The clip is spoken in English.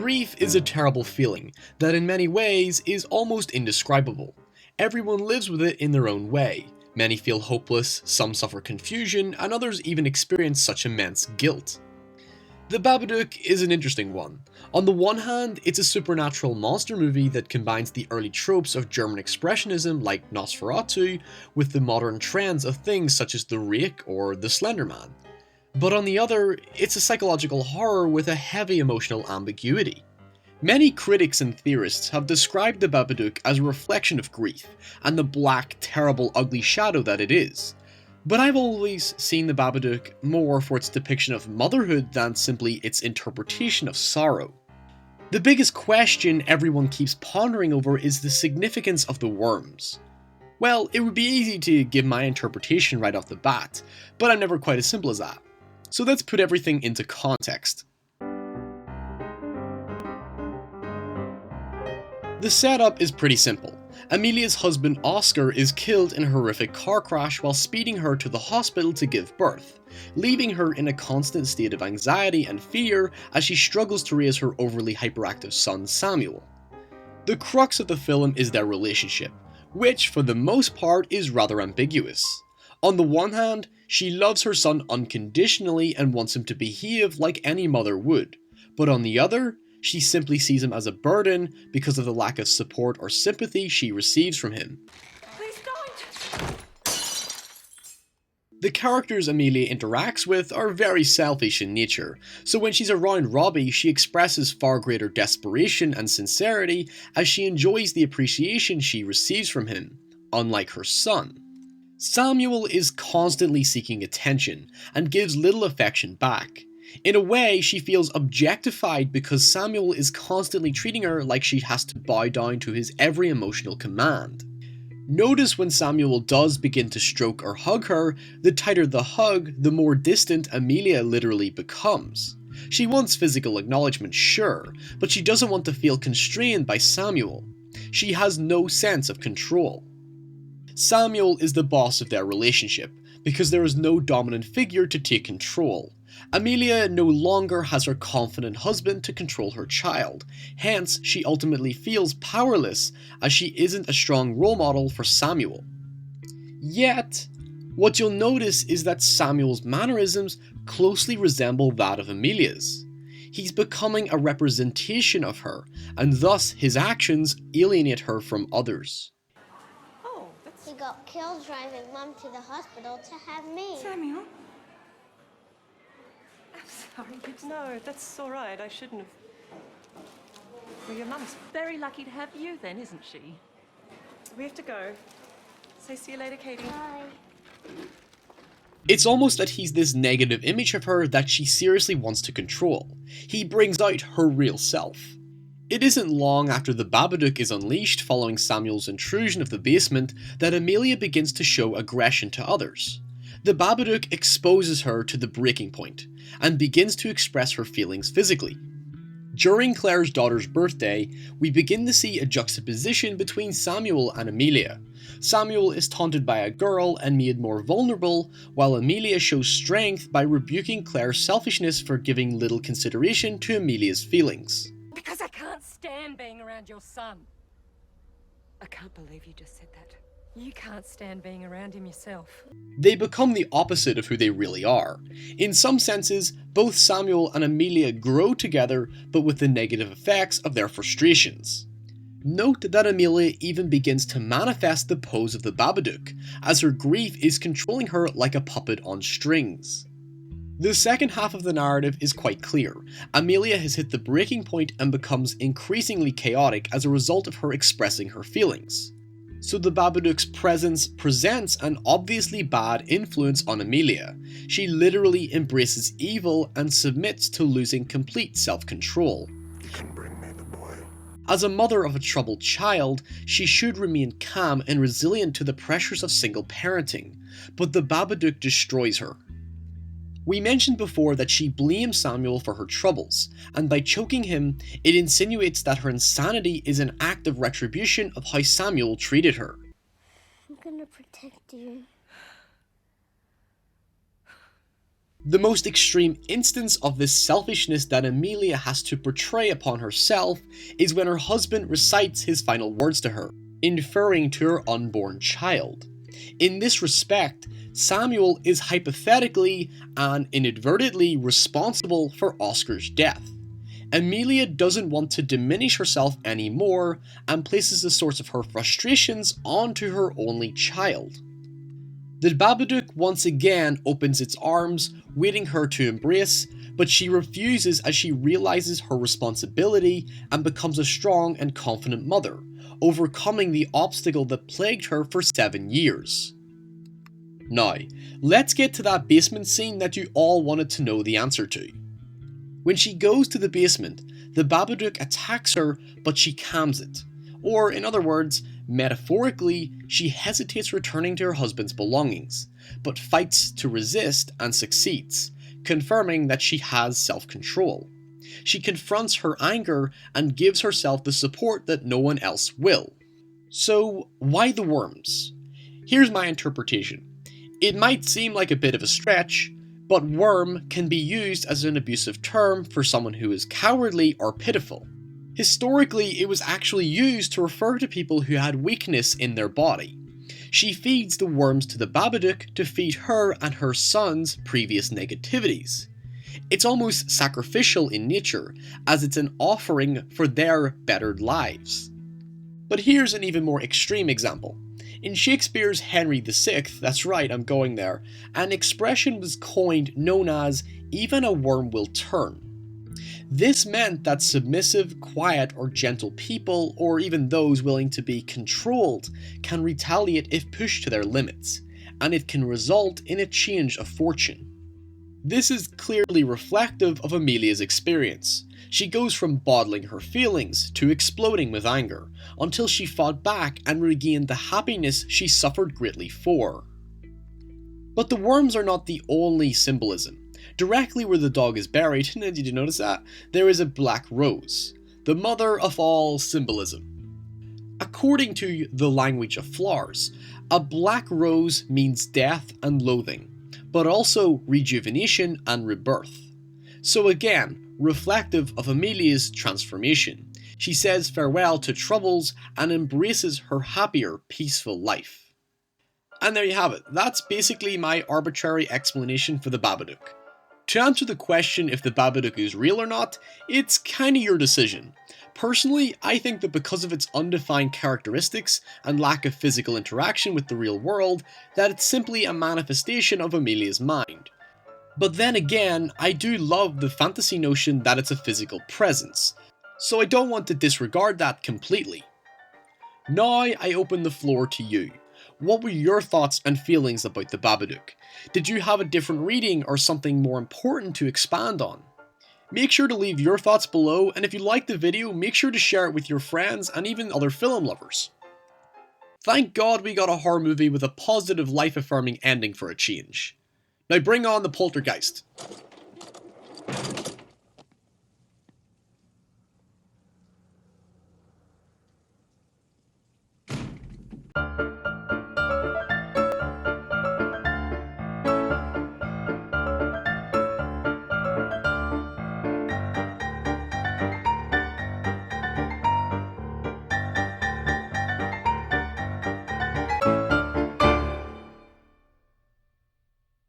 Grief is a terrible feeling that in many ways is almost indescribable. Everyone lives with it in their own way. Many feel hopeless, some suffer confusion, and others even experience such immense guilt. The Babadook is an interesting one. On the one hand, it's a supernatural monster movie that combines the early tropes of German expressionism like Nosferatu with the modern trends of things such as the Rake or the Slender Man. But on the other, it's a psychological horror with a heavy emotional ambiguity. Many critics and theorists have described the Babadook as a reflection of grief and the black, terrible, ugly shadow that it is. But I've always seen the Babadook more for its depiction of motherhood than simply its interpretation of sorrow. The biggest question everyone keeps pondering over is the significance of the worms. Well, it would be easy to give my interpretation right off the bat, but I'm never quite as simple as that. So let's put everything into context. The setup is pretty simple. Amelia's husband Oscar is killed in a horrific car crash while speeding her to the hospital to give birth, leaving her in a constant state of anxiety and fear as she struggles to raise her overly hyperactive son Samuel. The crux of the film is their relationship, which for the most part is rather ambiguous. On the one hand, she loves her son unconditionally and wants him to behave like any mother would, but on the other, she simply sees him as a burden because of the lack of support or sympathy she receives from him. Please don't! The characters Amelia interacts with are very selfish in nature, so when she's around Robbie she expresses far greater desperation and sincerity as she enjoys the appreciation she receives from him, unlike her son. Samuel is constantly seeking attention and gives little affection back. In a way, she feels objectified because Samuel is constantly treating her like she has to bow down to his every emotional command. Notice when Samuel does begin to stroke or hug her, the tighter the hug, the more distant Amelia literally becomes. She wants physical acknowledgement, sure, but she doesn't want to feel constrained by Samuel. She has no sense of control. Samuel is the boss of their relationship, because there is no dominant figure to take control. Amelia no longer has her confident husband to control her child, hence she ultimately feels powerless as she isn't a strong role model for Samuel. Yet, what you'll notice is that Samuel's mannerisms closely resemble that of Amelia's. He's becoming a representation of her, and thus his actions alienate her from others. He got killed driving Mum to the hospital to have me. Samuel? I'm sorry, No, that's all right. I shouldn't have. Well, your mum's very lucky to have you then, isn't she? We have to go. Say see you later, Katie. Bye. It's almost that he's this negative image of her that she seriously wants to control. He brings out her real self. It isn't long after the Babadook is unleashed following Samuel's intrusion of the basement that Amelia begins to show aggression to others. The Babadook exposes her to the breaking point, and begins to express her feelings physically. During Claire's daughter's birthday, we begin to see a juxtaposition between Samuel and Amelia. Samuel is taunted by a girl and made more vulnerable, while Amelia shows strength by rebuking Claire's selfishness for giving little consideration to Amelia's feelings. Because I can't stand being around your son. I can't believe you just said that. You can't stand being around him yourself. They become the opposite of who they really are. In some senses, both Samuel and Amelia grow together, but with the negative effects of their frustrations. Note that Amelia even begins to manifest the pose of the Babadook, as her grief is controlling her like a puppet on strings. The second half of the narrative is quite clear. Amelia has hit the breaking point and becomes increasingly chaotic as a result of her expressing her feelings. So the Babadook's presence presents an obviously bad influence on Amelia. She literally embraces evil and submits to losing complete self-control. You can bring me the boy. As a mother of a troubled child, she should remain calm and resilient to the pressures of single parenting, but the Babadook destroys her. We mentioned before that she blames Samuel for her troubles, and by choking him, it insinuates that her insanity is an act of retribution of how Samuel treated her. I'm gonna protect you. The most extreme instance of this selfishness that Amelia has to portray upon herself is when her husband recites his final words to her, inferring to her unborn child. In this respect, Samuel is hypothetically and inadvertently responsible for Oscar's death. Amelia doesn't want to diminish herself anymore and places the source of her frustrations onto her only child. The Babadook once again opens its arms, waiting her to embrace, but she refuses as she realizes her responsibility and becomes a strong and confident mother, overcoming the obstacle that plagued her for 7 years. Now, let's get to that basement scene that you all wanted to know the answer to. When she goes to the basement, the Babadook attacks her, but she calms it. Or, in other words, metaphorically, she hesitates returning to her husband's belongings, but fights to resist and succeeds, confirming that she has self-control. She confronts her anger and gives herself the support that no one else will. So, why the worms? Here's my interpretation. It might seem like a bit of a stretch, but worm can be used as an abusive term for someone who is cowardly or pitiful. Historically, it was actually used to refer to people who had weakness in their body. She feeds the worms to the Babadook to feed her and her son's previous negativities. It's almost sacrificial in nature, as it's an offering for their bettered lives. But here's an even more extreme example. In Shakespeare's Henry VI, that's right, I'm going there, an expression was coined known as, "even a worm will turn." This meant that submissive, quiet, or gentle people, or even those willing to be controlled, can retaliate if pushed to their limits, and it can result in a change of fortune. This is clearly reflective of Amelia's experience. She goes from bottling her feelings to exploding with anger, until she fought back and regained the happiness she suffered greatly for. But the worms are not the only symbolism. Directly where the dog is buried, did you notice that? There is a black rose, the mother of all symbolism. According to the language of flowers, a black rose means death and loathing, but also rejuvenation and rebirth. So again, reflective of Amelia's transformation. She says farewell to troubles and embraces her happier, peaceful life. And there you have it. That's basically my arbitrary explanation for the Babadook. To answer the question if the Babadook is real or not, it's kinda your decision. Personally, I think that because of its undefined characteristics and lack of physical interaction with the real world, that it's simply a manifestation of Amelia's mind. But then again, I do love the fantasy notion that it's a physical presence, so I don't want to disregard that completely. Now I open the floor to you. What were your thoughts and feelings about the Babadook? Did you have a different reading or something more important to expand on? Make sure to leave your thoughts below, and if you liked the video, make sure to share it with your friends and even other film lovers. Thank God we got a horror movie with a positive, life-affirming ending for a change. Now bring on the poltergeist.